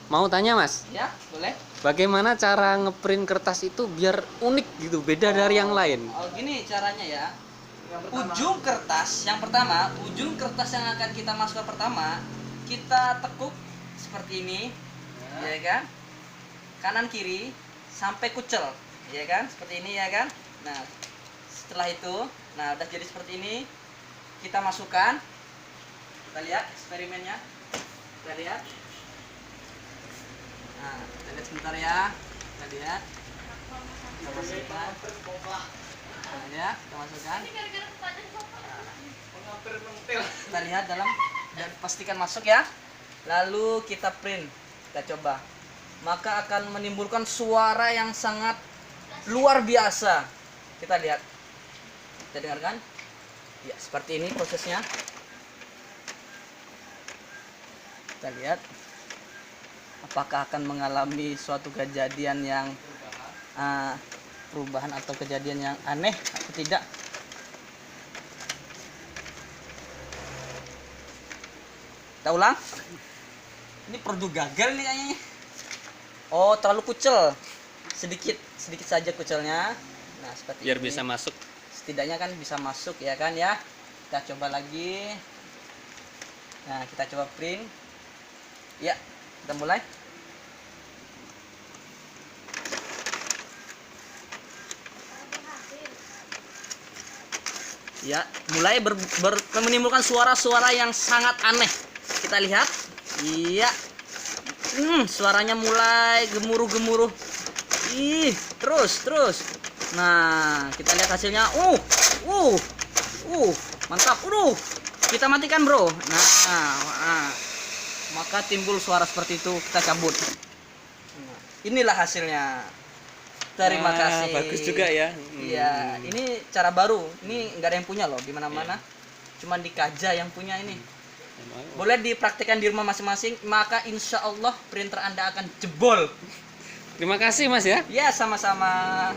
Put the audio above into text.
Mau tanya Mas, Ya, boleh. bagaimana cara ngeprint kertas itu biar unik gitu, beda dari yang lain? Oh, gini caranya ya. Yang pertama, Ujung kertas yang akan kita masukkan pertama, kita tekuk seperti ini, ya kan? Kanan kiri sampai kucel, ya kan? Seperti ini ya kan? Nah, setelah itu, nah udah jadi seperti ini, kita masukkan. Kita lihat eksperimennya. Kita lihat. Nah, kita lihat sebentar ya. Kita lihat. Kita masukkan. Nah, ya, kita masukkan. Kita lihat dalam dan pastikan masuk ya. Lalu kita print. Kita coba. Maka akan menimbulkan suara yang sangat luar biasa. Kita lihat. Kita dengarkan. Ya, seperti ini prosesnya. Kita lihat apakah akan mengalami suatu kejadian yang perubahan atau kejadian yang aneh atau tidak. Kita ulang. Ini perlu gagal nih kayaknya. Oh, terlalu kucel. Sedikit saja kucelnya. Nah, seperti Biar ini. bisa masuk. Setidaknya kan bisa masuk ya kan ya. Kita coba lagi. Nah, kita coba print. Ya, kita mulai. Ya, mulai menimbulkan suara-suara yang sangat aneh. Kita lihat. Iya. Suaranya mulai gemuruh-gemuruh. Terus. Nah, kita lihat hasilnya. Mantap. Kita matikan, Bro. Nah. Maka timbul suara seperti itu, kita cabut. Nah, inilah hasilnya. Terima kasih. Bagus juga ya. Iya, ini cara baru. Ini nggak ada yang punya loh di mana-mana. Cuman di Kaja yang punya ini. Boleh dipraktikkan di rumah masing-masing, maka insya Allah printer Anda akan jebol. Terima kasih Mas ya. Ya, sama-sama.